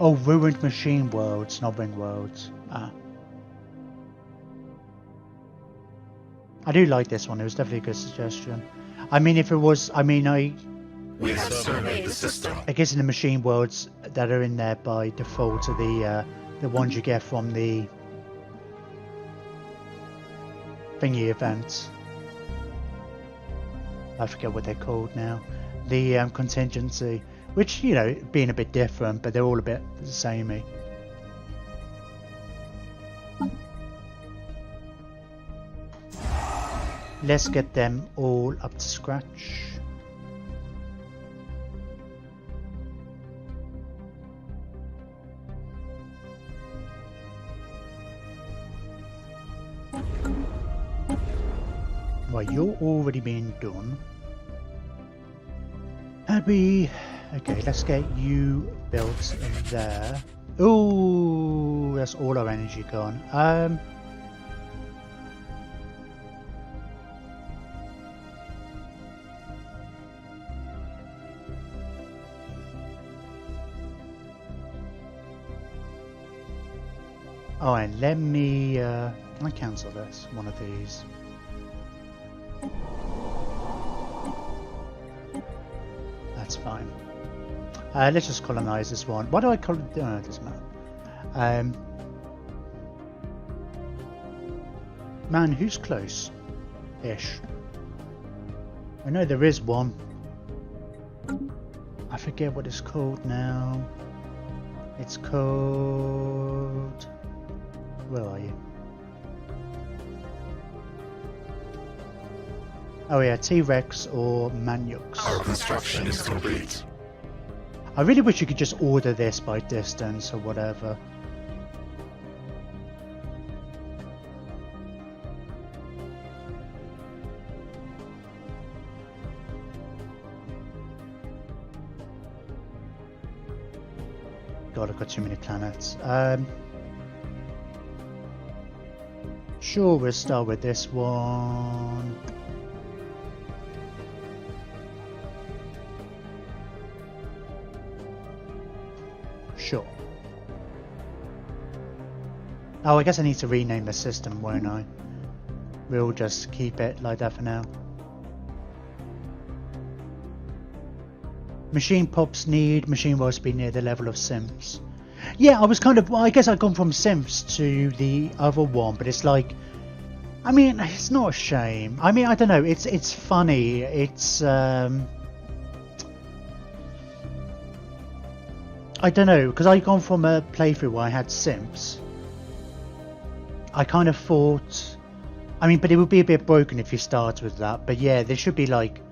Oh, ruined machine worlds, not ring worlds. Ah. I do like this one. It was definitely a good suggestion. I mean, if it was, We have surveyed the system. I guess in the machine worlds that are in there by default are the ones you get from the thingy events. I forget what they're called now. The contingency, which, you know, being a bit different, but they're all a bit samey. Let's get them all up to scratch. Right, you're already being done. Okay, let's get you built in there. Ooh, that's all our energy gone. Oh, and let me, can I cancel this? One of these. That's fine. Let's just colonize this one. Why do I call it? Oh, it doesn't matter. Man, who's close-ish? I know there is one. I forget what it's called now. It's called... Where are you? Oh yeah, T-Rex or Manux. Our construction is complete. I really wish you could just order this by distance or whatever. God, I've got too many planets. Sure, we'll start with this one. Sure. Oh, I guess I need to rename the system, won't I? We'll just keep it like that for now. Machine pops need machine worlds to be near the level of Sims. Yeah, I was kind of... Well, I guess I've gone from Sims to the other one, but it's like... I mean, it's not a shame. I mean, I don't know. It's funny. It's... I don't know, because I've gone from a playthrough where I had Sims. I kind of thought... I mean, but it would be a bit broken if you start with that. But yeah, there should be like...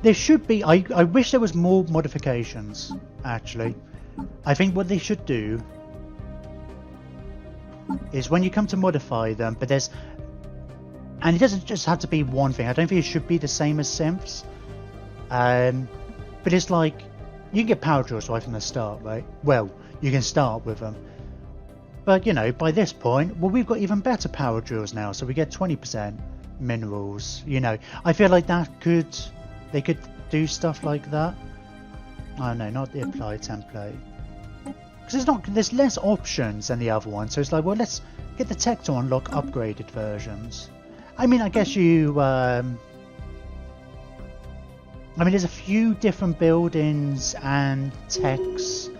There should be... I wish there was more modifications, actually. I think what they should do is when you come to modify them, but there's... And it doesn't just have to be one thing. I don't think it should be the same as Sims. But it's like... You can get power drills right from the start, right? Well, you can start with them. But, you know, by this point, well, we've got even better power drills now. So we get 20% minerals, you know. I feel like that could... They could do stuff like that. Oh no, not the apply template. Because there's less options than the other one. So it's like, well, let's get the tech to unlock upgraded versions. I mean, I guess you... I mean, there's a few different buildings and techs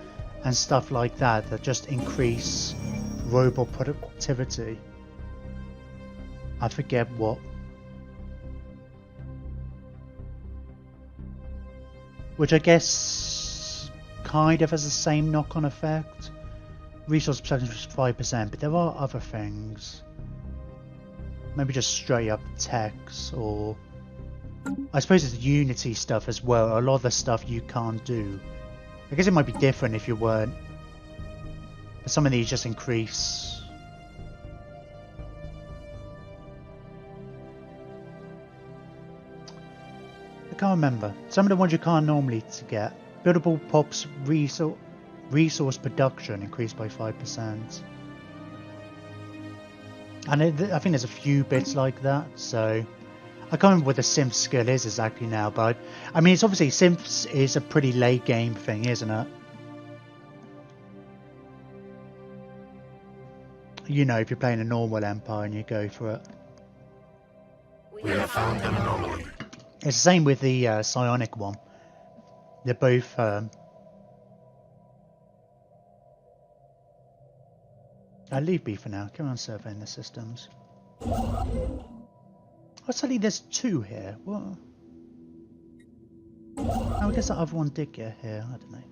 and stuff like that that just increase robot productivity. I forget what. Which I guess kind of has the same knock-on effect. Resource protection is 5%, but there are other things. Maybe just straight up techs, or... I suppose it's Unity stuff as well. A lot of the stuff you can't do. I guess it might be different if you weren't. But some of these just increase. I can't remember. Some of the ones you can't normally get. Buildable pops resource production increased by 5%. And I think there's a few bits like that. So I can't remember what the synth skill is exactly now, but I mean, it's obviously synths is a pretty late game thing, isn't it? You know, if you're playing a normal Empire and you go for it. We have found an anomaly. It's the same with the psionic one. They're both I'll leave B for now. Come on, surveying the systems. Oh, suddenly there's 2 here. What? Oh, I guess that other one did get here. I don't know.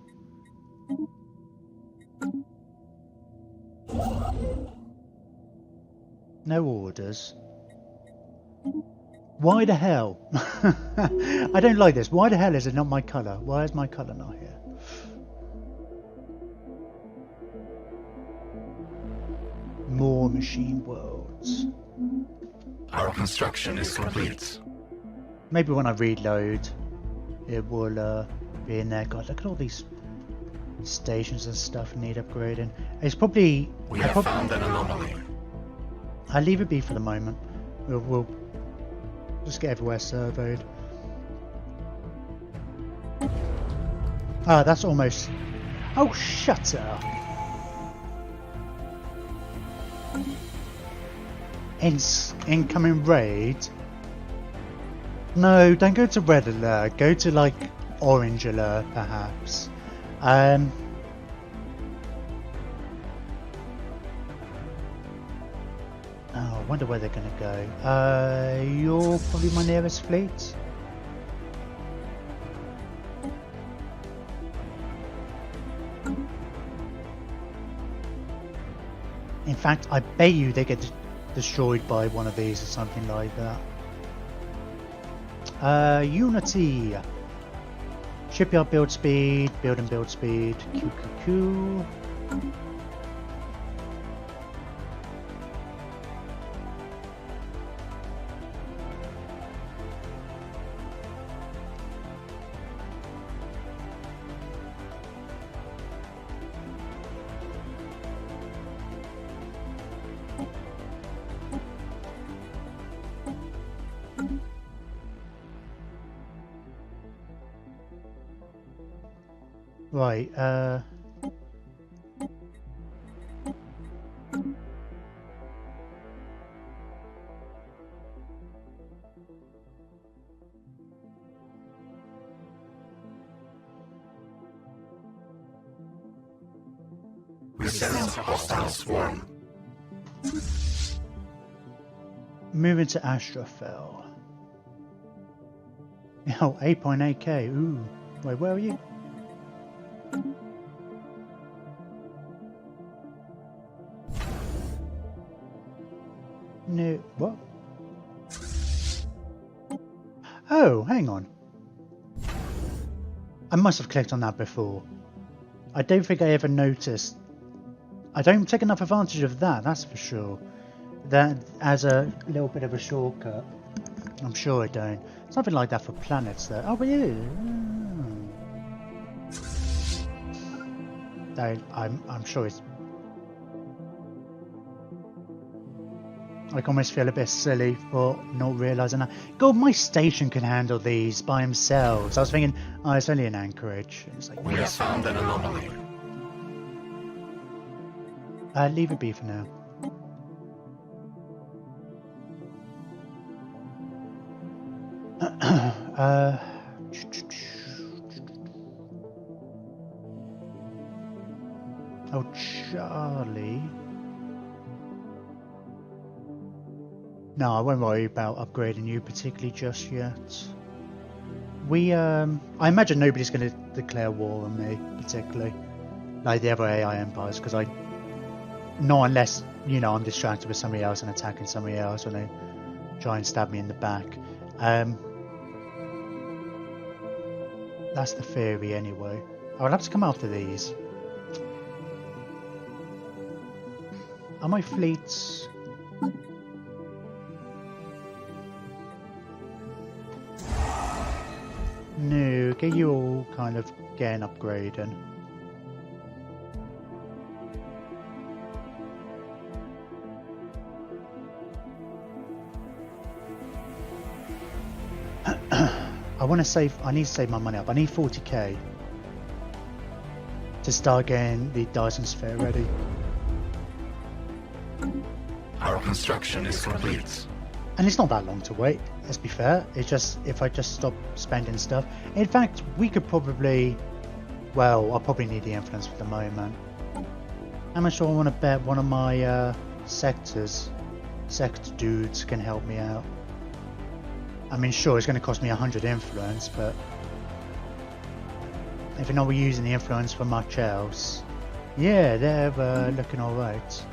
No orders. Why the hell? I don't like this. Why the hell is it not my colour? Why is my colour not here? More machine worlds. Our construction is complete. Maybe when I reload, it will be in there. God, look at all these stations and stuff need upgrading. It's probably... We have found an anomaly. I'll leave it be for the moment. We'll just get everywhere surveyed. Ah, that's almost... Oh, shut up. Incoming raid? No, don't go to red alert. Go to, like, orange alert, perhaps. Oh, I wonder where they're going to go. You're probably my nearest fleet. In fact, I bet you they get destroyed by one of these or something like that. Unity. Shipyard build speed, build and build speed. QQQ. Right, We sense a hostile swarm. moving to Astrophel. Oh, 8.8k. Ooh. Wait, where are you? No, what? Oh, hang on. I must have clicked on that before. I don't think I ever noticed. I don't take enough advantage of that, that's for sure. That as a little bit of a shortcut. I'm sure I don't. Something like that for planets though. Oh, but yeah. I'm sure it's... I almost feel a bit silly for not realising that. God, my station can handle these by themselves. I was thinking, oh, it's only an anchorage. It's like, We have found an anomaly. leave it be for now. Oh, Charlie. No, I won't worry about upgrading you particularly just yet. We, I imagine nobody's going to declare war on me particularly, like the other AI empires, because not unless, you know, I'm distracted with somebody else and attacking somebody else when they try and stab me in the back. That's the theory anyway. I'll have to come after these. Are my fleets... No, get you all kind of getting upgrading. I want to save. I need to save my money up. I need 40k to start getting the Dyson Sphere ready. Our construction is complete. And it's not that long to wait. Let's be fair. It's just if I just stop spending stuff. In fact, we could probably. Well, I'll probably need the influence for the moment. How much do I want to bet one of my sector dudes can help me out? I mean, sure, it's going to cost me 100 influence, but if you're not using the influence for much else, yeah, they're looking all right.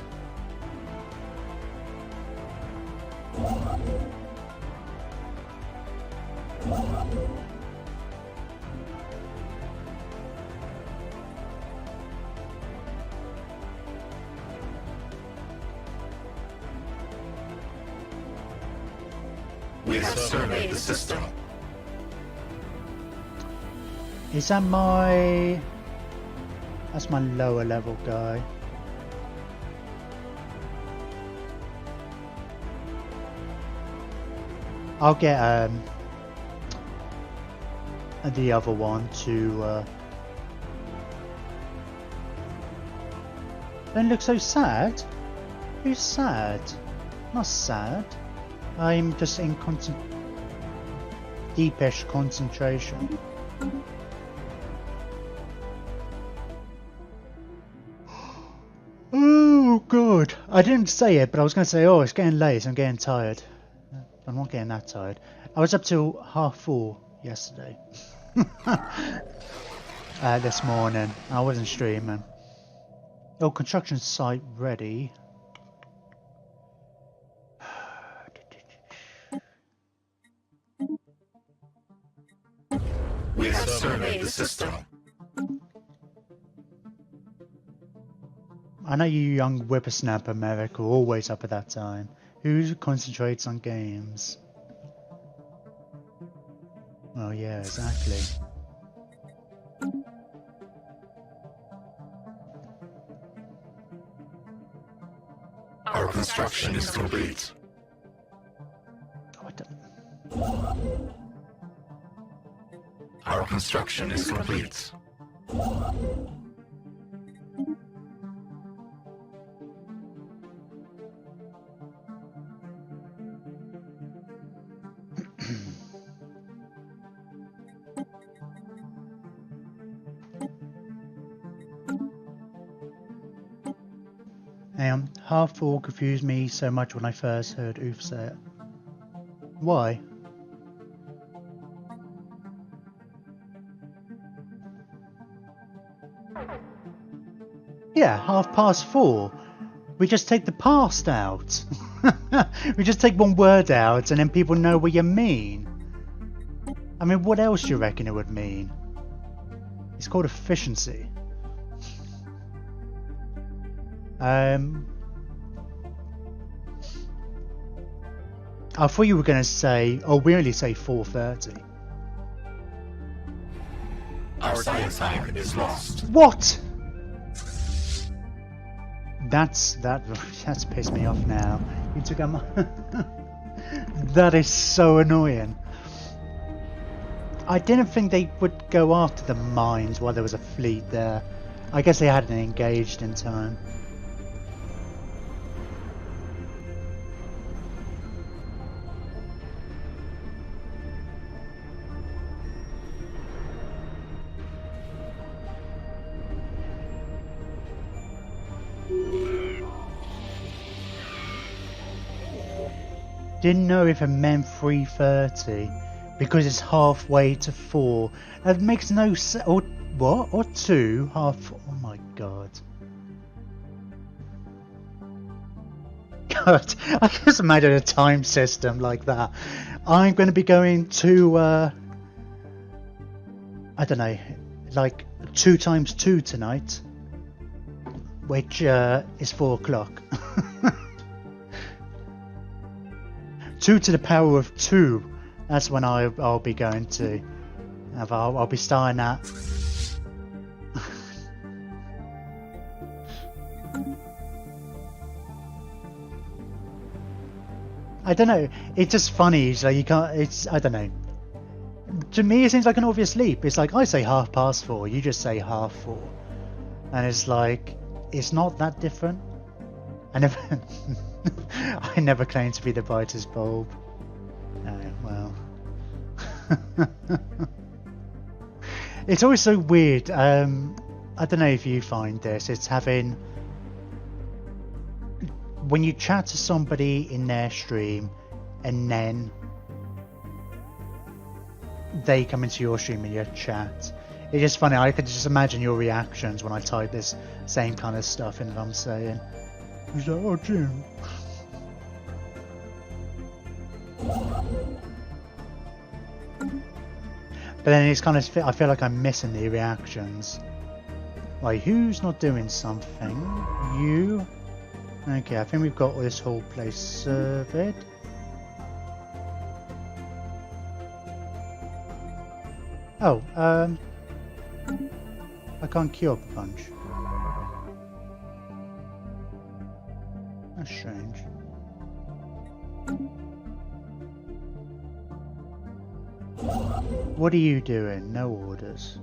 We have surveyed the system. Is that my... That's my lower level guy. I'll get the other one to don't look so sad. Who's sad? Not sad. I'm just in deepish concentration. Oh god, I didn't say it, but I was going to say, oh, it's getting late, I'm getting tired. I'm not getting that tired. I was up till 4:30 yesterday. This morning. I wasn't streaming. Oh, construction site ready. We have surveyed the system. I know you young whippersnapper Merrick are always up at that time. Who concentrates on games? Oh yeah, exactly. Our construction is complete. Oh, I don't... Our construction is complete. Hang on, 4:30 confused me so much when I first heard Oof say it. Why? Yeah, 4:30. We just take the past out. We just take one word out and then people know what you mean. I mean, what else do you reckon it would mean? It's called efficiency. I thought you were going to say, oh, we only say 4:30. Our science time is lost. What? That's pissed me off now. You took out my... That is so annoying. I didn't think they would go after the mines while there was a fleet there. I guess they hadn't engaged in time. Didn't know if it meant 3:30 because it's halfway to 4. That makes no sense. Or what? Or 2? Half. Oh my god. God, I can just imagine a time system like that. I'm going to be going to, I don't know, like 2 times 2 tonight, which is 4 o'clock. 2 to the power of 2. That's when I'll be going to. I'll be starting at. I don't know. It's just funny. It's like you can't. It's I don't know. To me, it seems like an obvious leap. It's like I say 4:30, you just say 4:30, and it's like it's not that different. I never, I never claimed to be the brightest bulb. Oh, well. It's always so weird. I don't know if you find this. It's having when you chat to somebody in their stream, and then they come into your stream and you chat. It's just funny. I could just imagine your reactions when I type this same kind of stuff in that I'm saying. He's like, oh, Jim. But then it's kind of, I feel like I'm missing the reactions. Like, who's not doing something? You? Okay, I think we've got this whole place surveyed. Oh, I can't queue up a bunch. That's strange. What are you doing? No orders.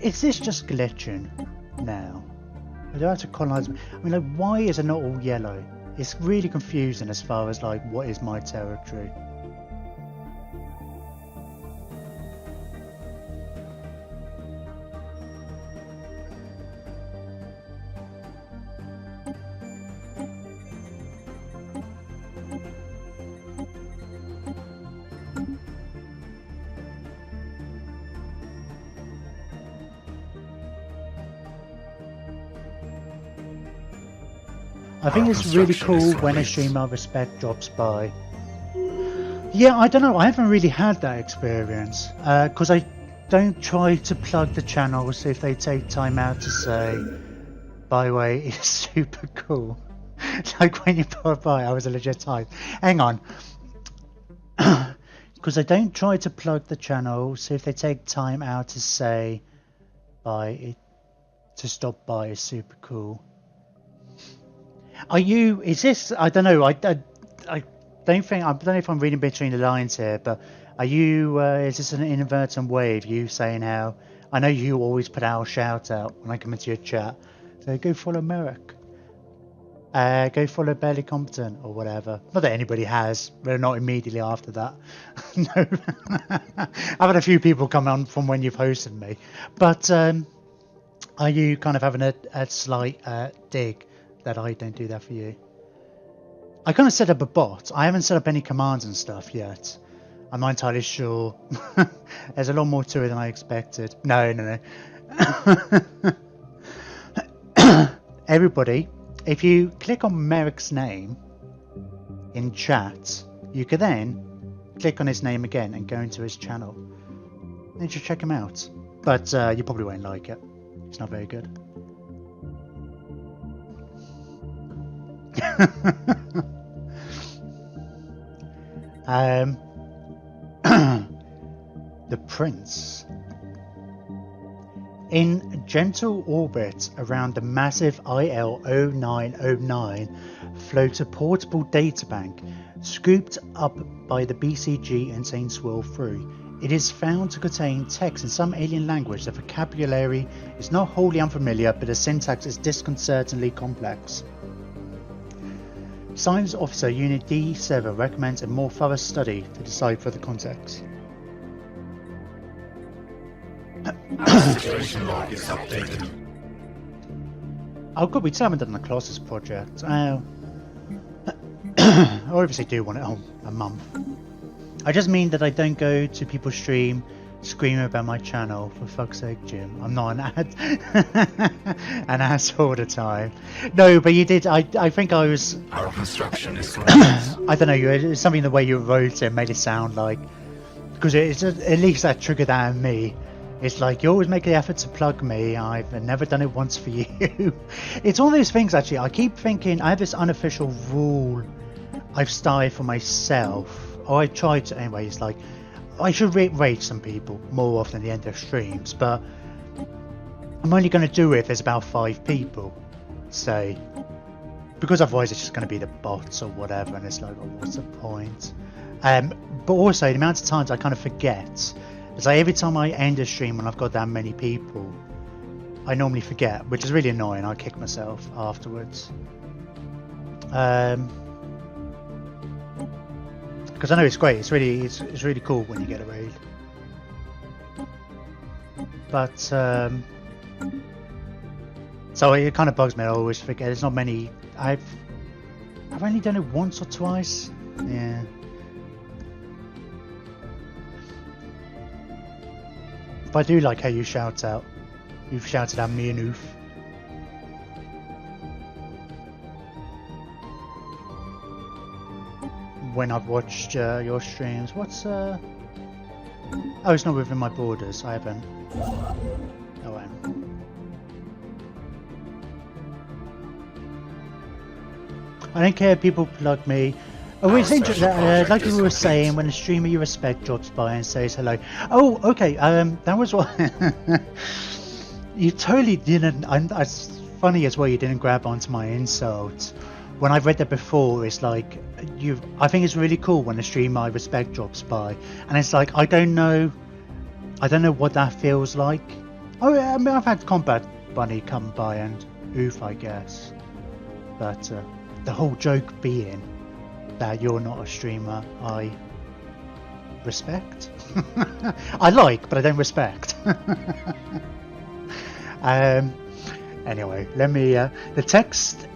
Is this just glitching now? I do have to colonize. I mean, like, why is it not all yellow? It's really confusing as far as like what is my territory. I think it's really cool when a streamer respect drops by. Yeah, I don't know, I haven't really had that experience, because I don't try to plug the channels if they take time out to say, by the way, it's super cool. Like when you pop by, I was a legit type. Hang on. Because I don't try to plug the channels if they take time out to say, to stop by is super cool. Are you? Is this? I don't know. I don't think. I don't know if I'm reading between the lines here, but are you? Is this an inadvertent way of you saying how? I know you always put out a shout out when I come into your chat. So go follow Merrick. Go follow Barely Competent or whatever. Not that anybody has, but not immediately after that. No. I've had a few people come on from when you've hosted me, but are you kind of having a slight dig that I don't do that for you? I kind of set up a bot. I haven't set up any commands and stuff yet. I'm not entirely sure. There's a lot more to it than I expected. No. Everybody, if you click on Merrick's name in chat, you can then click on his name again and go into his channel. And you should check him out. But you probably won't like it. It's not very good. The Prince. In gentle orbit around the massive IL-0909 floats a portable databank scooped up by the BCG Insane Swirl through. It is found to contain text in some alien language. The vocabulary is not wholly unfamiliar, but the syntax is disconcertingly complex. Science Officer Unit D7 recommends a more thorough study to decipher the context. Our situation log is updated. Oh god, we still haven't done the Colossus project. I obviously do want it on a month. I just mean that I don't go to people's stream screaming about my channel. For fuck's sake, Jim. I'm not an ass all the time. No, but you did. I think I was. Our construction is complete. I don't know. It's something the way you wrote it made it sound like, because it's at least that triggered that in me. It's like you always make the effort to plug me. I've never done it once for you. It's one of those things. Actually, I keep thinking I have this unofficial rule I've started for myself. Or I tried to anyway. It's like I should rate some people more often at the end of streams, but I'm only going to do it if there's about 5 people, say, because otherwise it's just going to be the bots or whatever, and it's like, oh, what's the point? But also the amount of times I kind of forget. It's like every time I end a stream when I've got that many people, I normally forget, which is really annoying. I kick myself afterwards. Because I know it's great. It's really cool when you get a raid. But so it kind of bugs me. I always forget. There's not many. I've only done it once or twice. Yeah. But I do like how you shout out. You've shouted at me and Oof. When I've watched your streams. What's Oh, it's not within my borders. I haven't. Oh, I am. I don't care if people plug me. Oh, it's interesting. Like you were saying, when a streamer you respect drops by and says hello. Oh, okay. That was what. You totally didn't. It's funny as well. You didn't grab onto my insult. When I've read that before, it's like I think it's really cool when a streamer I respect drops by, and it's like I don't know what that feels like. Oh, I mean, I've had Combat Bunny come by and Oof, I guess, but the whole joke being that you're not a streamer I respect. I like, but I don't respect. Anyway, let me. The text,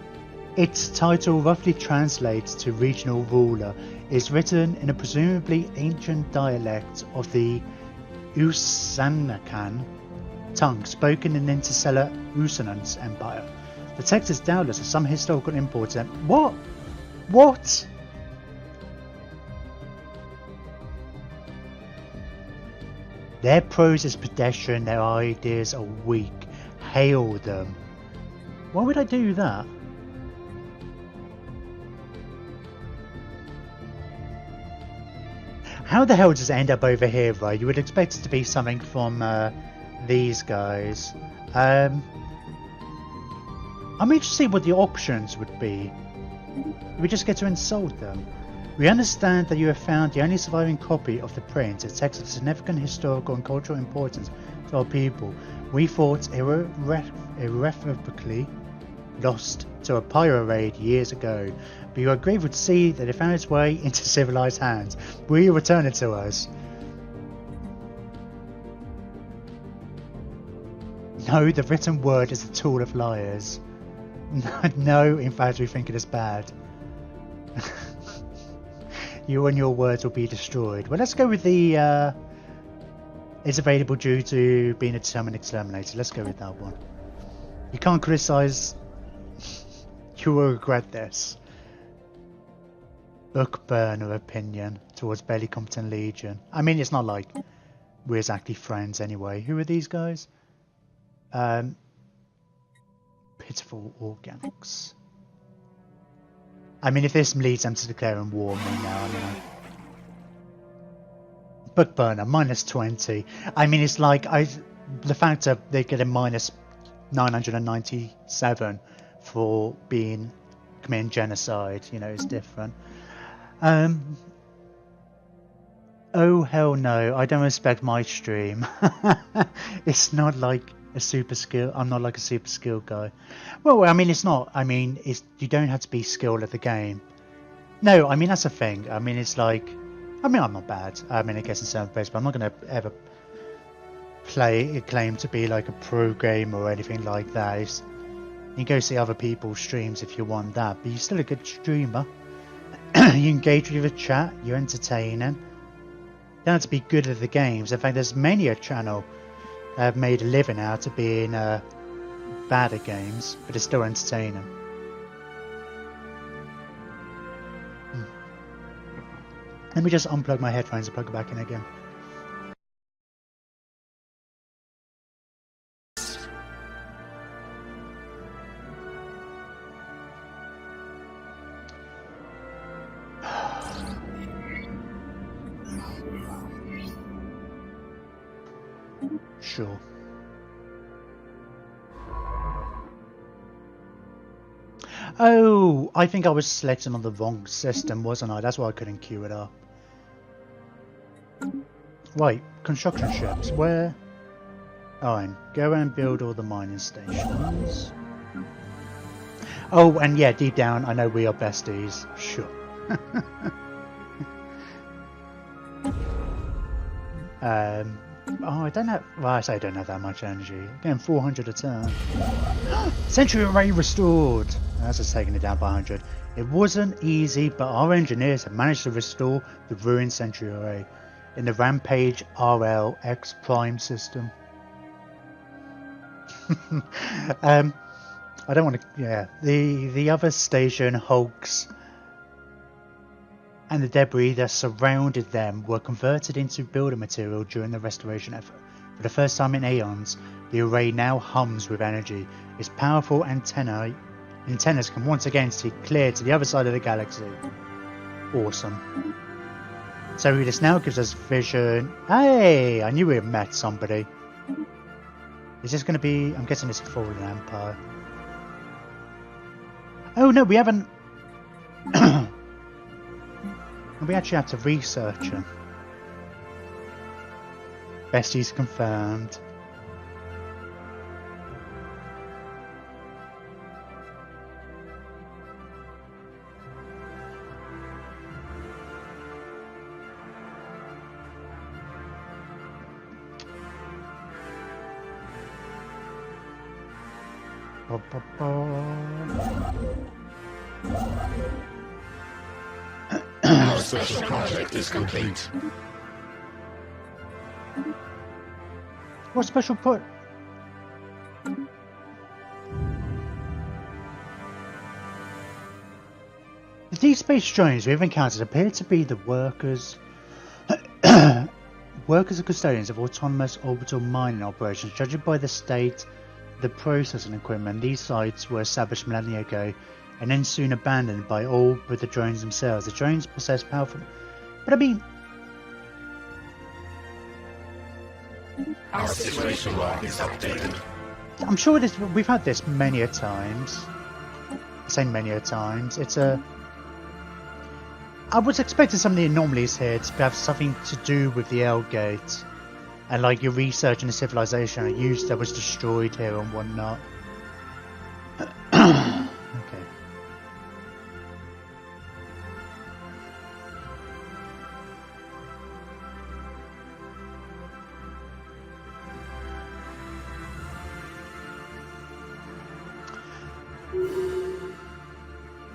its title roughly translates to regional ruler, is written in a presumably ancient dialect of the Usanakan tongue spoken in interstellar Usanan's empire. The text is doubtless of some historical import and what? Their prose is pedestrian, their ideas are weak. Hail them. Why would I do that? How the hell does it end up over here, right? You would expect it to be something from these guys. I'm interested to see what the options would be. We just get to insult them. We understand that you have found the only surviving copy of the print. It takes of significant historical and cultural importance to our people. We thought irreparably lost to a pyro raid years ago, but you are grateful to see that it found its way into civilized hands. Will you return it to us? No, the written word is a tool of liars. No, in fact, we think it is bad. You and your words will be destroyed. Well, let's go with the is available due to being a determined exterminator. Let's go with that one. You can't criticize. You will regret this. Book burner opinion towards barely competent legion. I mean, it's not like we're exactly friends anyway. Who are these guys? Pitiful organics. I mean, if this leads them to declaring war on me now, I mean, book burner -20. I mean, it's like the fact that they get a -997 for committing genocide, you know, is different. Oh hell no! I don't respect my stream. It's not like a super skill. I'm not like a super skilled guy. Well, I mean, it's not. I mean, you don't have to be skilled at the game. No, I mean that's a thing. I mean, it's like. I mean, I'm not bad. I mean, I guess in certain places, but I'm not going to ever claim to be like a pro gamer or anything like that. You can go see other people's streams if you want that, but you're still a good streamer. You engage with the chat. You're entertaining. You don't have to be good at the games. In fact, there's many a channel that have made a living out of being bad at games, but it's still entertaining. Let me just unplug my headphones and plug it back in again. Sure. Oh, I think I was selecting on the wrong system, wasn't I? That's why I couldn't queue it up. Right, construction ships. Where? Alright, go and build all the mining stations. Oh, and yeah, deep down, I know we are besties. Sure. Oh, I don't have. Well, I say I don't have that much energy. Again, 400 a turn. Century array restored. That's just taking it down by 100. It wasn't easy, but our engineers have managed to restore the ruined century array in the Rampage RL X Prime system. I don't want to. Yeah, the other station hulks and the debris that surrounded them were converted into building material during the restoration effort. For the first time in aeons, the array now hums with energy. Its powerful antennas can once again see clear to the other side of the galaxy. Awesome. So this now gives us vision. Hey, I knew we had met somebody. Is this going to be... I'm guessing it's a fallen empire. Oh no, we haven't... We actually had to research them. Besties confirmed. Our special project is complete. What special put? The deep space drones we've encountered appear to be the workers and custodians of autonomous orbital mining operations. Judging by the state, the processing equipment, these sites were established millennia ago and then soon abandoned by all but the drones themselves. The drones possess powerful... But I mean... Our situation log is updated. I'm sure we've had this many a times. I say many a times. It's a... I was expecting some of the anomalies here to have something to do with the L Gate. And like your research in the civilization I used that was destroyed here and whatnot. Okay.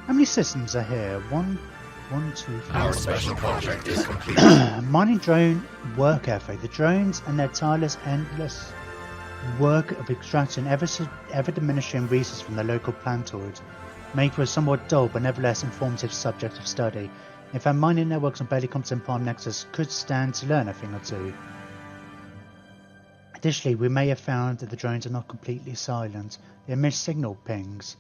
How many systems are here? One, two, three. Our special project is complete. Mining drone work ethic. The drones and their tireless, endless work of extracting ever diminishing resources from the local planetoids make for a somewhat dull but nevertheless informative subject of study. In fact, mining networks on barely competent Prime Nexus could stand to learn a thing or two. Additionally, we may have found that the drones are not completely silent. They emit signal pings,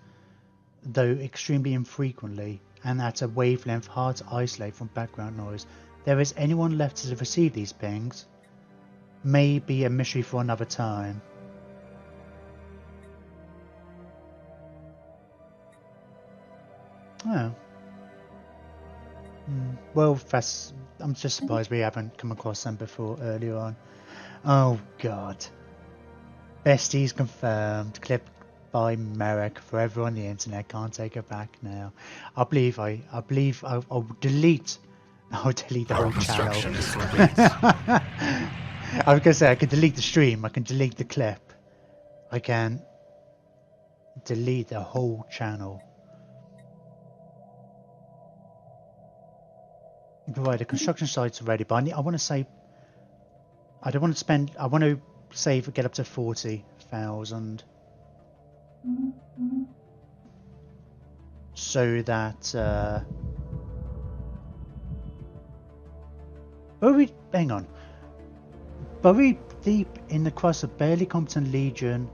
though extremely infrequently, and at a wavelength hard to isolate from background noise. There is anyone left to receive these pings? May be a mystery for another time. Oh. Well, I'm just surprised we haven't come across them before earlier on. Oh god. Besties confirmed. Clip by Merrick. Forever on the internet. Can't take it back now. I believe I'll delete the whole channel. I was gonna say I can delete the stream, I can delete the clip, I can delete the whole channel. Right, the construction site's ready, but I want to say I don't want to spend. I want to save, get up to 40,000, so that. Hang on. Buried deep in the crust of barely competent Legion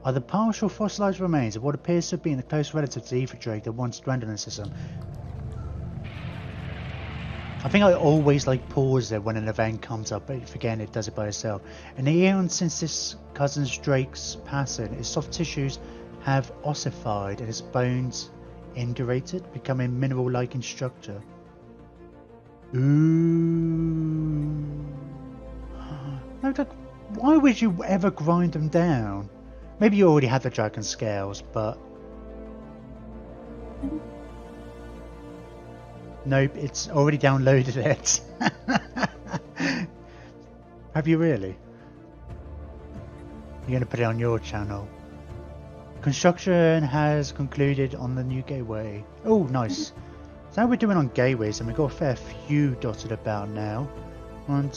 are the partial fossilized remains of what appears to have been the close relative to the ether drake that once stranded in the system. I think I always pause it when an event comes up, but again it does it by itself. In the eons since this cousin's Drake's passing, its soft tissues have ossified and its bones indurated, becoming mineral-like in structure. Ooh. No, like, why would you ever grind them down? Maybe you already had the dragon scales, but... Nope, it's already downloaded it. Have you really? You're going to put it on your channel. Construction has concluded on the new gateway. Oh, nice. So how we're doing on gateways, and we've got a fair few dotted about now. One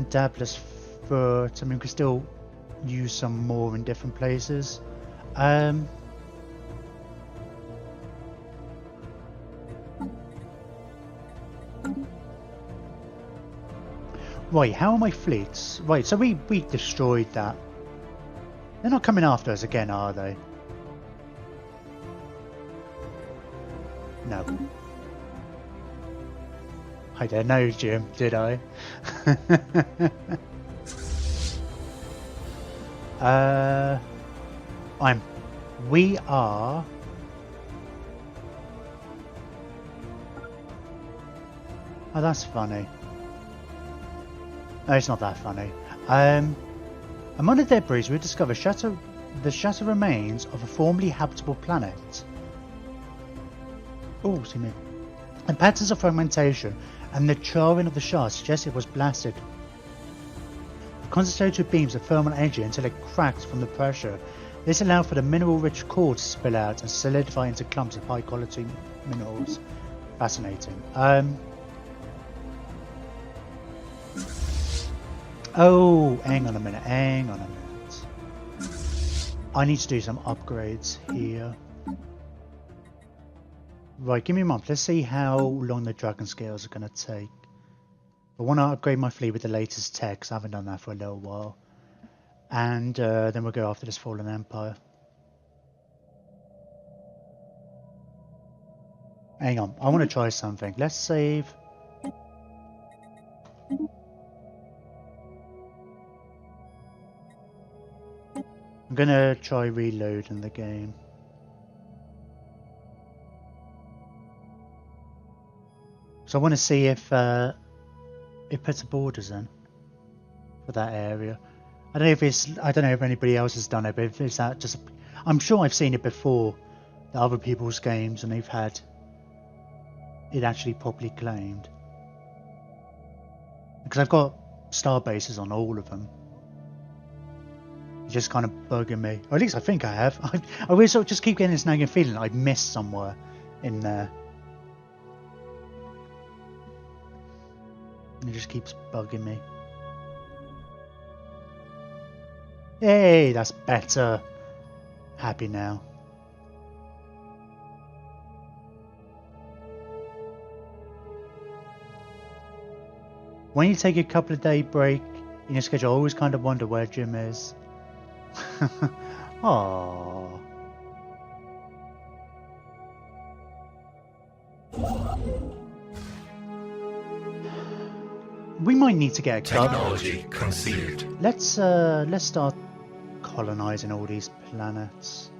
dabless foot. I mean, we can still use some more in different places. Right, how are my fleets? Right, so we destroyed that. They're not coming after us again, are they? No. I don't know, Jim, did I? We are... Oh, that's funny. No, it's not that funny. Among the debris, we discover the shattered remains of a formerly habitable planet. Oh, excuse me. And patterns of fragmentation and the charring of the shard suggest it was blasted. Concentrated beams of thermal energy until it cracked from the pressure. This allowed for the mineral-rich core to spill out and solidify into clumps of high-quality minerals. Fascinating. Oh, hang on a minute. I need to do some upgrades here. Right, give me a month. Let's see how long the dragon scales are going to take. I want to upgrade my fleet with the latest tech, because I haven't done that for a little while. And then we'll go after this fallen empire. Hang on, I want to try something. Let's save. I'm going to try reloading the game. So I want to see if it puts the borders in for that area. I don't know if anybody else has done it, but if it's that just, I'm sure I've seen it before, the other people's games, and they've had it actually properly claimed. Because I've got star bases on all of them. It's just kind of bugging me, or at least I think I have. I always sort of just keep getting this nagging feeling that I've missed somewhere in there. It just keeps bugging me. Hey, that's better. Happy now. When you take a couple of day break in your schedule, I always kind of wonder where Jim is. Aww. We might need to get a technology conceived. Let's start colonizing all these planets.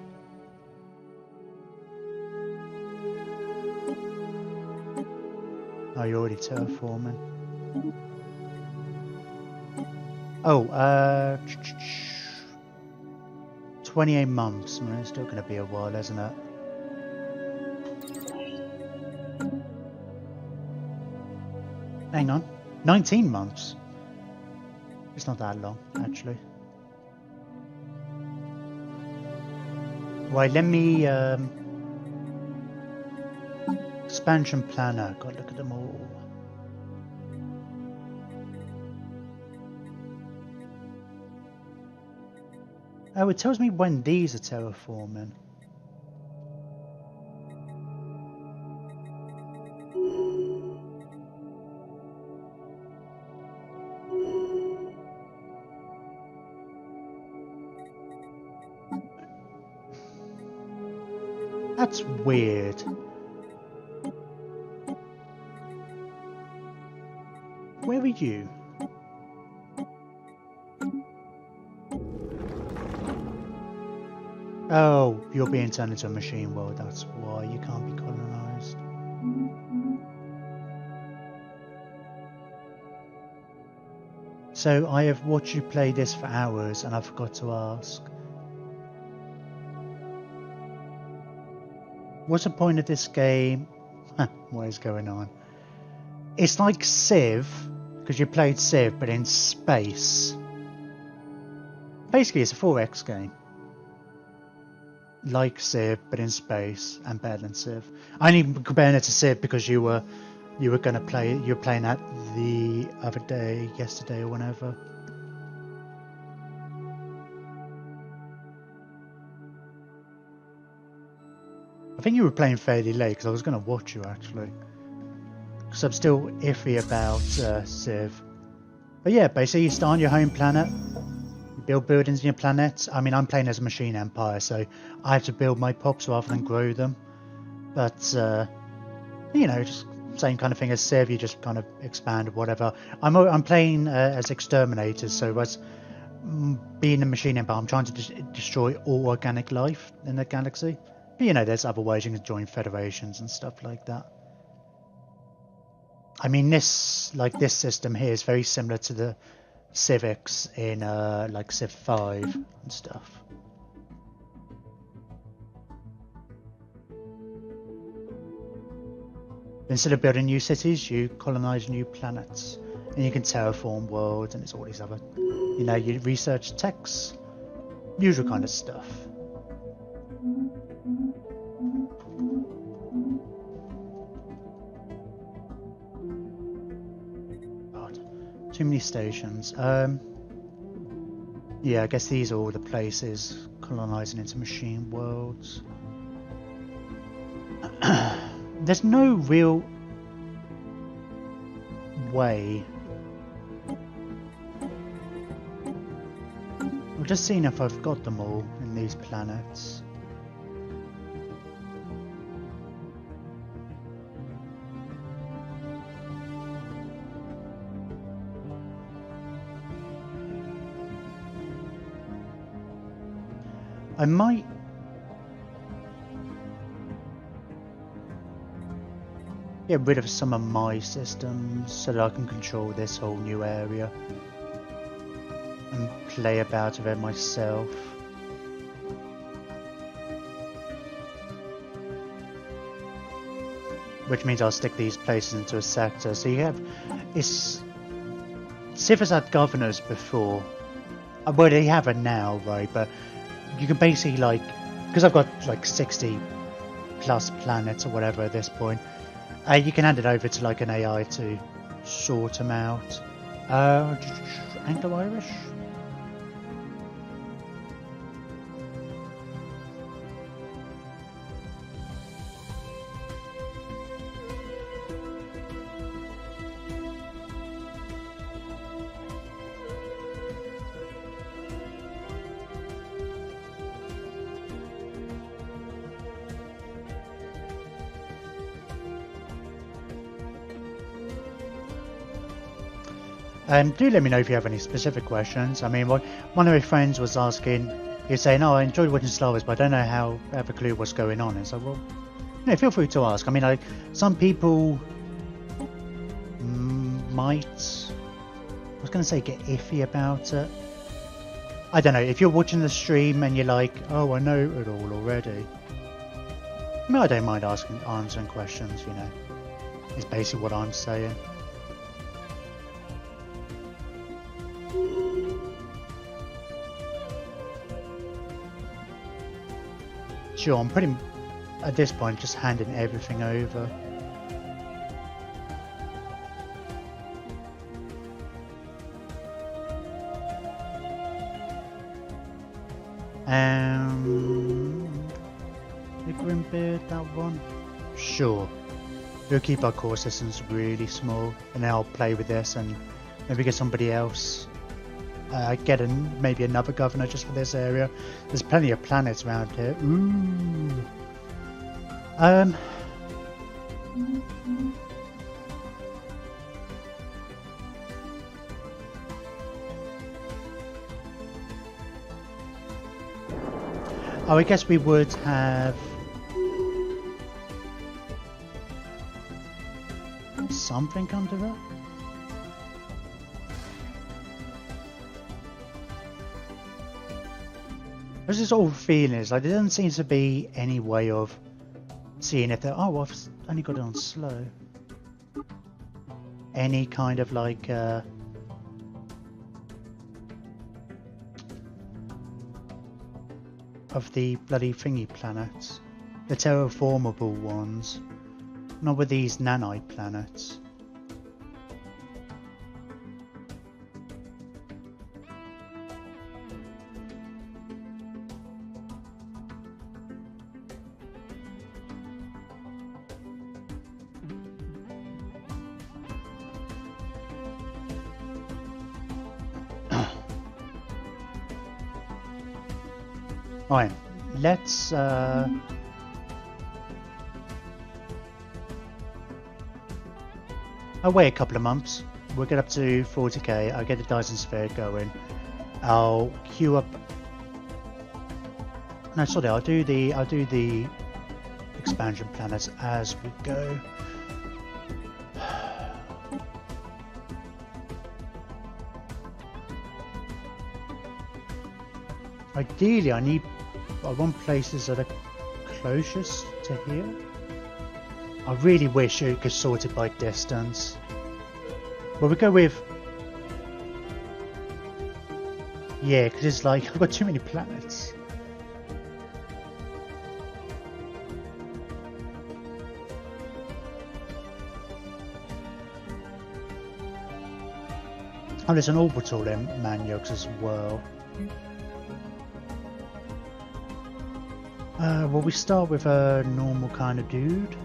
Oh, you're already terraforming. Oh, 28 months. I mean, it's still going to be a while, isn't it? Hang on. 19 months. It's not that long, actually. Right, let me... expansion planner. God, look at them all. Oh, it tells me when these are terraforming. That's weird. Where are you? Oh, you're being turned into a machine world, that's why you can't be colonized. So I have watched you play this for hours and I forgot to ask. What's the point of this game? What is going on? It's like Civ, because you played Civ, but in space. Basically, it's a 4X game. Like Civ, but in space, and better than Civ. I only comparing it to Civ because you were gonna play it. You were playing that the other day, yesterday, or whenever. I think you were playing fairly late because I was going to watch you actually. Because I'm still iffy about Civ. But yeah, basically you start on your home planet. You build buildings in your planet. I mean, I'm playing as a machine empire, so I have to build my pops rather than grow them. But, you know, just same kind of thing as Civ. You just kind of expand or whatever. I'm playing as Exterminators, so as being a machine empire, I'm trying to destroy all organic life in the galaxy. But, you know, there's other ways you can join federations and stuff like that. I mean, this system here is very similar to the Civics in like Civ 5 and stuff. Instead of building new cities, you colonize new planets, and you can terraform worlds, and it's all these other, you know, you research texts, usual kind of stuff. Too many stations. Yeah, I guess these are all the places colonizing into machine worlds. There's no real way. I've just seen if I've got them all in these planets. I might get rid of some of my systems so that I can control this whole new area and play about with it myself. Which means I'll stick these places into a sector. So you have, Civ has had governors before. Well, they have it now, right? But you can basically, like, because I've got like 60 plus planets or whatever at this point, you can hand it over to like an AI to sort them out. Anglo-Irish? Do let me know if you have any specific questions. I mean, one of my friends was asking, he was saying, "Oh, I enjoyed watching Stellaris, but I don't know how I have a clue what's going on." And so, well, you know, feel free to ask. I mean, like, some people might, I was going to say, get iffy about it. I don't know, if you're watching the stream and you're like, "Oh, I know it all already," I mean, I don't mind answering questions, you know. It's basically what I'm saying. Sure, I'm pretty, at this point, just handing everything over. The Grimbeard, that one? Sure. We'll keep our core systems really small, and then I'll play with this and maybe get somebody else. Get maybe another governor just for this area. There's plenty of planets around here. Ooh. Oh, I guess we would have something under that. There's this old feeling is like there doesn't seem to be any way of seeing if they're. Oh, I've only got it on slow. Any kind of like of the bloody thingy planets, the terraformable ones, not with these nanite planets. Right, let's I'll wait a couple of months. We'll get up to 40k. I'll get the Dyson Sphere going. I'll queue up. No, sorry. I'll do the expansion planets as we go. Ideally, I want places that are closest to here. I really wish you could sort it by distance. But we go with... Yeah, because it's like, I've got too many planets. Oh, there's an orbital in Maniox as well. Well, we start with a normal kind of dude.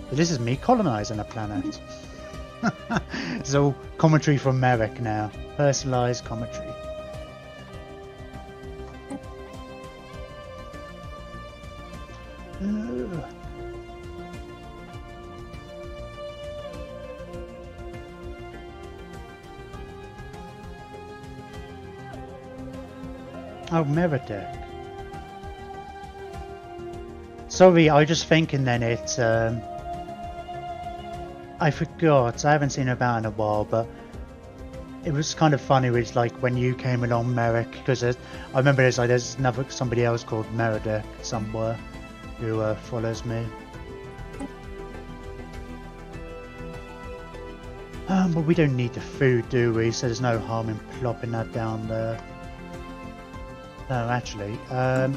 But this is me colonizing a planet. It's all commentary from Merrick now. Personalized commentary. Oh, Meredith. Sorry, I was just thinking then it, I forgot, I haven't seen her about in a while, but it was kind of funny with like when you came along, Merrick, because I remember there's somebody else called Meredith somewhere who follows me. But we don't need the food, do we? So there's no harm in plopping that down there. No, actually, not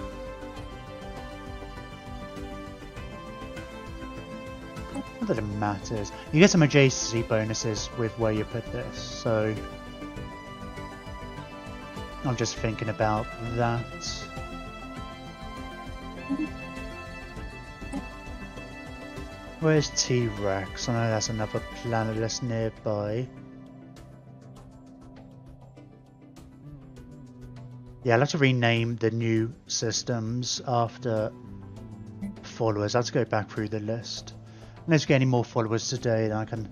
that it matters. You get some adjacency bonuses with where you put this, so I'm just thinking about that. Where's T-Rex? I know that's another planet that's nearby. Yeah, I'll have to rename the new systems after followers. I'll have to go back through the list. Unless we get any more followers today, then I can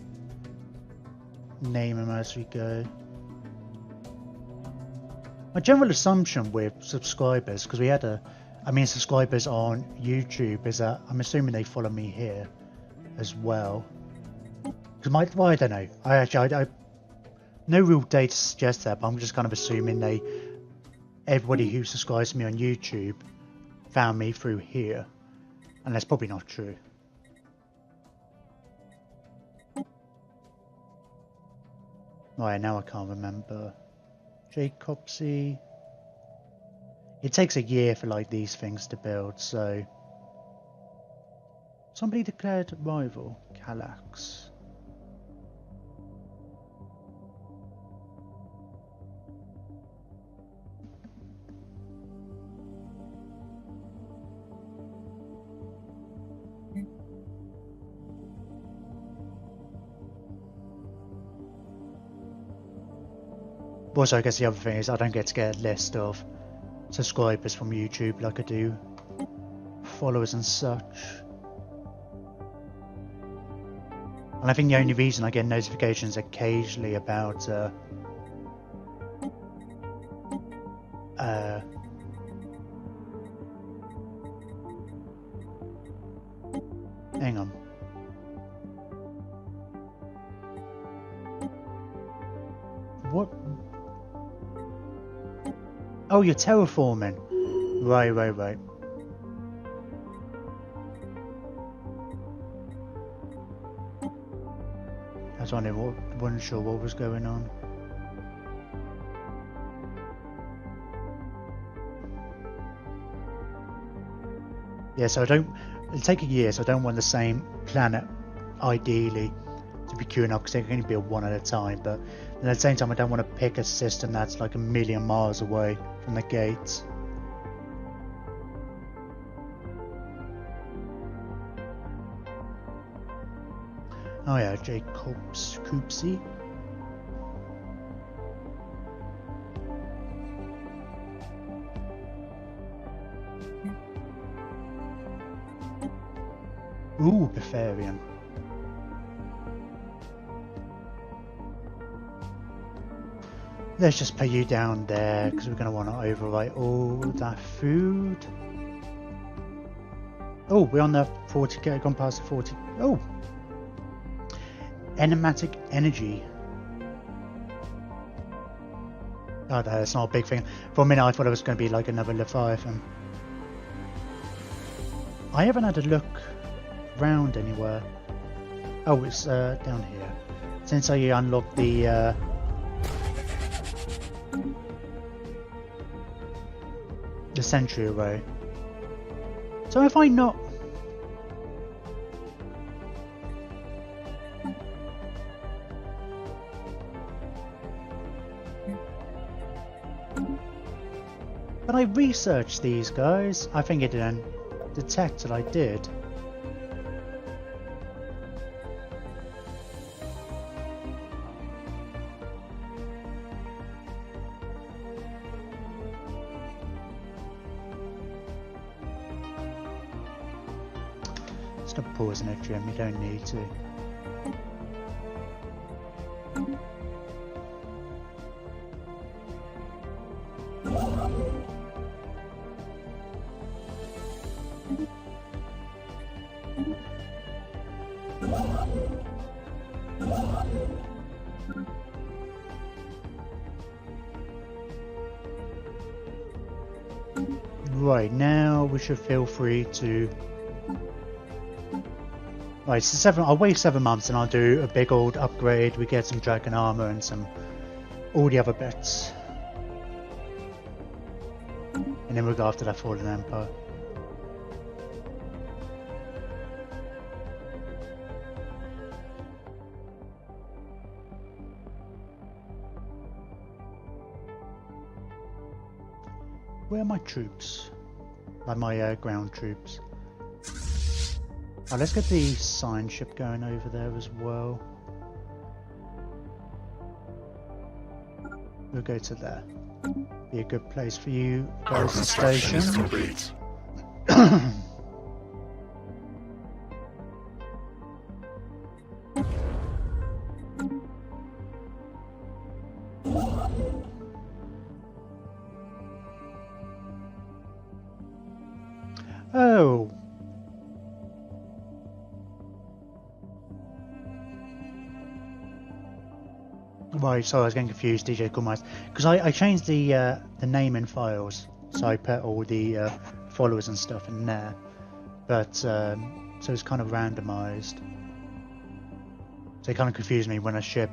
name them as we go. My general assumption with subscribers, because we had subscribers on YouTube, is that I'm assuming they follow me here as well. Because well, I don't know. I no real data suggests that, but I'm just kind of assuming everybody who subscribes to me on YouTube found me through here, and that's probably not true. Right, now I can't remember. Jacobsy. It takes a year for like these things to build, so somebody declared rival. Calax. Also, I guess the other thing is I don't get to get a list of subscribers from YouTube like I do followers and such. And I think the only reason I get notifications occasionally about Hang on. What? Oh, you're terraforming. Right. I was wondering, wasn't sure what was going on. Yeah, so it'll take a year, so I don't want the same planet, ideally, to be queuing up, because they can only build one at a time, but at the same time I don't want to pick a system that's like a million miles away from the gates. Oh yeah, Jacob's Coopsy. Ooh, Befarian. Let's just put you down there because we're going to want to overwrite all that food. Oh, we're on the 40k, gone past the 40. Oh! Enigmatic energy. Oh, that's not a big thing. For a minute I thought it was going to be like another Leviathan. I haven't had a look round anywhere. Oh, it's down here. Since I unlocked the sentry array. So if I not... But I researched these guys. I think it didn't detect that I did. Stop pausing it, Jim. You don't need to. Right, now we should feel free to... Right, so I'll wait 7 months and I'll do a big old upgrade. We get some dragon armor and all the other bits. And then we'll go after that Fallen Empire. Where are my troops? Like my ground troops. Oh, let's get the sign ship going over there as well. We'll go to there. Be a good place for you guys to station. Is complete. Oh. Right, sorry, I was getting confused, DJ Coolmice, because I changed the name in files, so I put all the followers and stuff in there, but so it's kind of randomized, so it kind of confused me when I ship.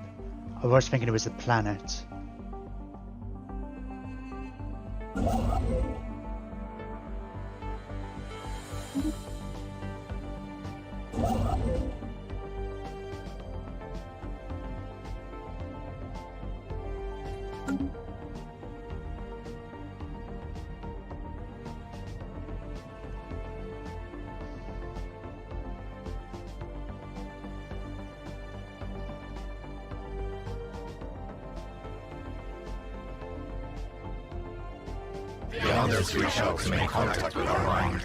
I was thinking it was the planet. Beyond this, reach out to make contact with our mind.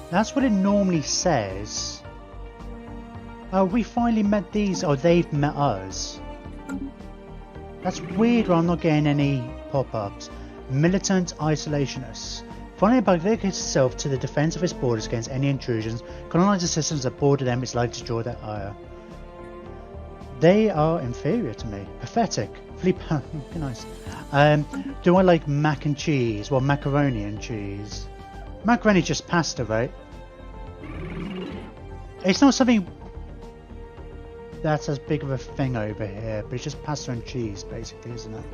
That's what it normally says. Oh, we finally met these. Oh, they've met us. That's weird where I'm not getting any pop-ups. Militant isolationists. Finally, dedicates itself to the defense of its borders against any intrusions. Colonize the systems that border them. It's likely to draw their ire. They are inferior to me. Pathetic. Flea nice. Do I like mac and cheese? Well, macaroni and cheese. Macaroni just pasta, right? It's not something that's as big of a thing over here, but it's just pasta and cheese, basically, isn't it?